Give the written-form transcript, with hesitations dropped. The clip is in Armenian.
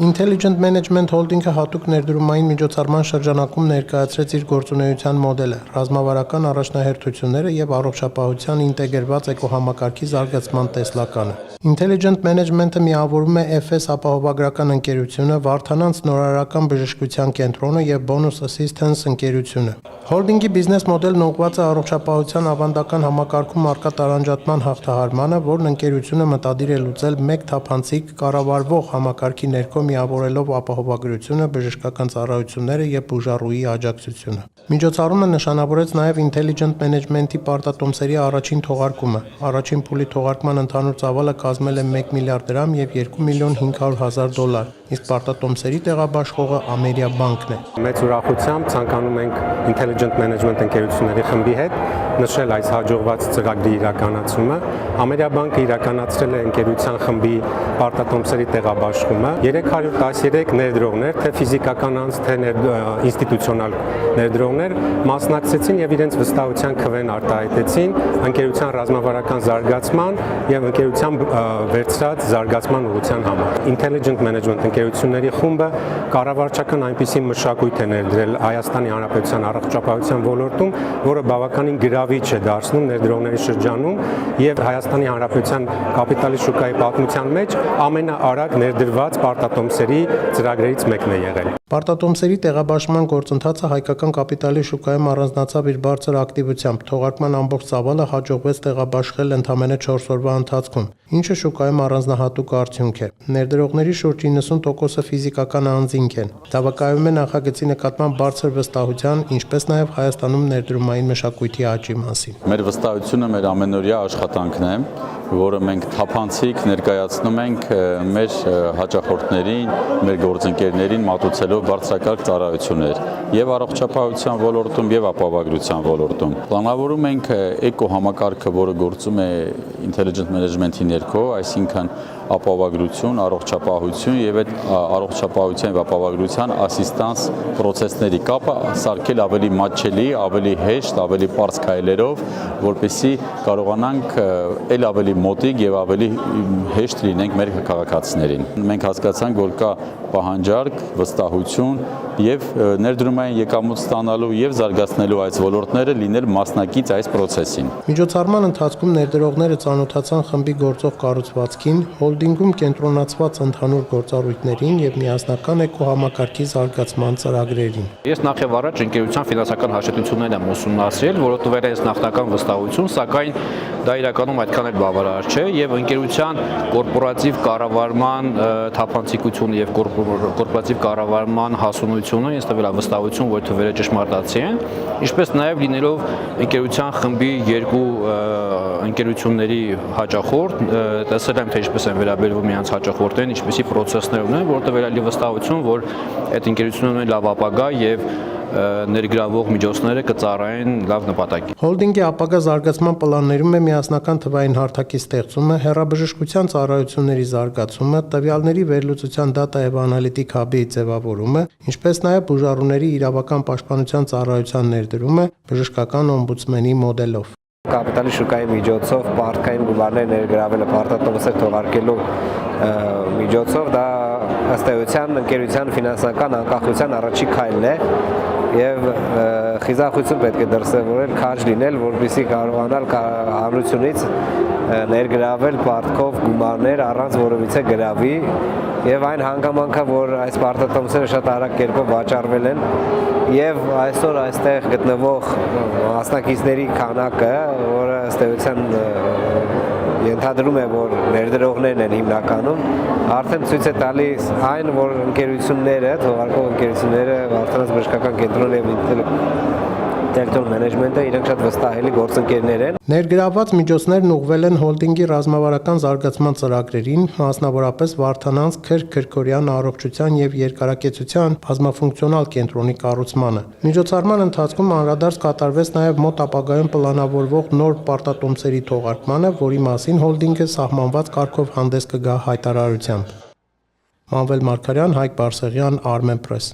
Intelligent Management Holding-ը հատուկ ներդրումային միջոցառման շրջանակում ներկայացրեց իր գործունեության մոդելը, ռազմավարական առաջնահերթությունները եւ առողջապահության ինտեգրված էկոհամակարգի զարգացման տեսլականը։ Intelligent Management-ը միավորում է FS ապահովագրական ընկերությունը, Վարդանանց նորարարական բժշկության կենտրոնը եւ Bonus Assistance ընկերությունը։ Հոլդինգի բիզնես մոդելն ուղղված է առողջապահության ավանդական համակարգում առկա տարանջատման հաղթահարմանը, որն ընկերությունը մտադիր է լուծել մեկ թափանցիկ կառավարվող համակարգի ներքո միավորելով ապահովագրությունը, բժշկական ծառայությունները եւ բուժառուի աջակցությունը։ Միջոցառումը նշանավորեց նաեւ Intelligent Management-ի պարտատոմսերի առաջին թողարկումը։ Առաջին փուլի թողարկման ընդհանուր ծավալը կազմել է 1 միլիարդ դրամ եւ 2 միլիոն 500 հազար դոլար, իսկ պարտատոմսերի տեղաբաշխողը Ամերիաբանկն է։ Մեծ ուրախությամբ ցանկանում ենք Intelligent Management ընկերությունների խմբի հետ նշել այս հաջողված ծրագրի իրականացումը։ Ամերիաբանկը իրականացրել է ընկերության խմբի պարտատոմսերի տեղաբաշխումը 313 ներդրողներ, թե ֆիզիկական անձ, թե ինստիտուցիոնալ ներդրողներ մասնակցեցին եւ իրենց վստահության քվեն արտահայտեցին ընկերության ռազմավարական զարգացման եւ ընկերության վերցրած զարգացման ուղղության համար։ Intelligent Management ընկերությունների խումբը կառավարչական այնպիսի մշակույթ է ներդրել Հայաստանի Հանրապետության առողջապահության ոլորտում, որը բավականին գրավիչ է դարձնում ներդրողների շրջանում եւ Հայաստանի Հանրապետության կապիտալի շուկայի պատմության մեջ ամենաարագ ներդրված պարտատոմսերի ծրագրերից մեկն է եղել։ Պարտատոմսերի տեղաբաշխման գործընթացը հայկական կապիտալի շուկայում առանձնացավ իր բարձր ակտիվությամբ։ Թողարկման ամբողջ ծավալը հաջողվեց տեղաբաշխել ընդամենը 4 օրվա ընթացքում, ինչը շուկայում առանձնահատուկ արդյունք է։ Ներդրողների շուրջ 90%-ը ֆիզիկական անձինք են։ Դա վկայում է նախագծի նկատմամբ բարձր վստահության, ինչպես նաև Հայաստանում ներդրումային մշակույթի աճի մասին։ Մեր վստահությունը մեր ամենօրյա աշխատանքն է, որը մենք թափանցիկ ներկայացնում ենք մեր հաճախորդներին, մեր գործընկերներին մատուցելով բարձրակարգ ծառայություններ եւ առողջապահության ոլորտում եւ ապահովագրության ոլորտում։ Պլանավորում ենք էկո համակարգը, որը գործում է Intelligent Management-ի ներքո, այսինքն ապահովագրություն, առողջապահություն եւ այդ առողջապահության եւ ապահովագրության ասիստանս process-ների կապը սարքել ավելի մատչելի, ավելի հեշտ, ավելի պարզ քայլերով, որպեսզի կարողանանք ել ավելի մոտիկ եւ ավելի հեշտ լինենք մեր քաղաքացիներին։ Մենք հասկացանք, որ կա պահանջարկ, վստահություն եւ ներդրումային եկամուտ ստանալու եւ զարգացնելու այս ոլորտները լինել մասնակից այս process-ին։ Միջոցառման ընթացքում ներդրողները ծանոթացան խմբի գործող կառուցվածքին, հոլդինգում կենտրոնացված ընդհանուր գործառույթներին եւ միասնական էկոհամակարգի զարգացման ծրագրերին։ Ես նախ եւ առաջ ընկերության ֆինանսական հաշվետվություններն եմ ուսումնասիրել, որը տվել է նախնական վստահություն, սակայն դա իրականում այդքան էլ բավարար չէ եւ ընկերության կորպորատիվ կառավարման թափանցիկությունը եւ կորպորատիվ կառավարման հասունությունը ինձ տվել է վստահություն, որ թվերը ճշմարտացի են, ինչպես նաեւ լինելով ընկերության խմբի երկու ընկերությունների հաճախորդ, տեսել եմ թե ինչպես են վերաբերվում իրենց հաճախորդներին, ինչպիսի process-ներ ունեն, որ տվել է վստահություն, որ այդ ընկերություններն ունեն լավ ապագա եւ ներգրավող միջոցները կծառայեն լավ նպատակի։ Հոլդինգի ապագա զարգացման պլաններում է միասնական թվային հարթակի ստեղծումը, հեռաբժշկության ծառայությունների զարգացումը, տվյալների վերլուծության դատա եւ անալիտիկ հաբի ձևավորումը, ինչպես նաեւ բուժառուների իրավական պաշտպանության ծառայության ներդրումը բժշկական օմբուդսմենի մոդելով։ Կապիտալի շուկայի միջոցով պարտքային գումարներ ներգրավելը պարտատոմսեր թողարկելու միջոցով դա ըստ էության ընկերության ֆինանսական անկախության առաջին քայլն է եւ խիզախություն պետք է դրսևորել, քաջ լինել, որպեսզի կարողանալ հանրությունից ներգրավել պարտքով գումարներ առանց որևիցե գրավի եւ այն հանգամանքը, որ այս պարտատոմսերը շատ արագ կերպով վաճառվել են եւ այսօր այստեղ գտնվող մասնակիցների քանակը, որը ըստ էության ենթադրում է, որ ներդրողներն են հիմնականում, արդեն ցույց է տալիս այն, որ ընկերությունները, թողարկող ընկերությունները, Վարդանանց բժշկական կենտրոնը եւ Intelligent Management-ը իրենք շատ վստահելի գործընկերներ են։ Ներգրավված միջոցներն ուղղվել են հոլդինգի ռազմավարական զարգացման ծրագրերին, մասնավորապես Վարդանանց Քրքորյան առողջության եւ երկարակեցության բազմաֆունկցիոնալ կենտրոնի կառուցմանը։ Միջոցառման ընթացքում անդրադարձ կատարվեց նաեւ մոտ ապագայում պլանավորվող նոր պարտատոմսերի թողարկմանը, որի մասին հոլդինգը սահմանված կարգով հանդես կգա հայտարարությամբ։ Մանվել Մարգարյան, Հայկ Բարսեղյան, Armenpress։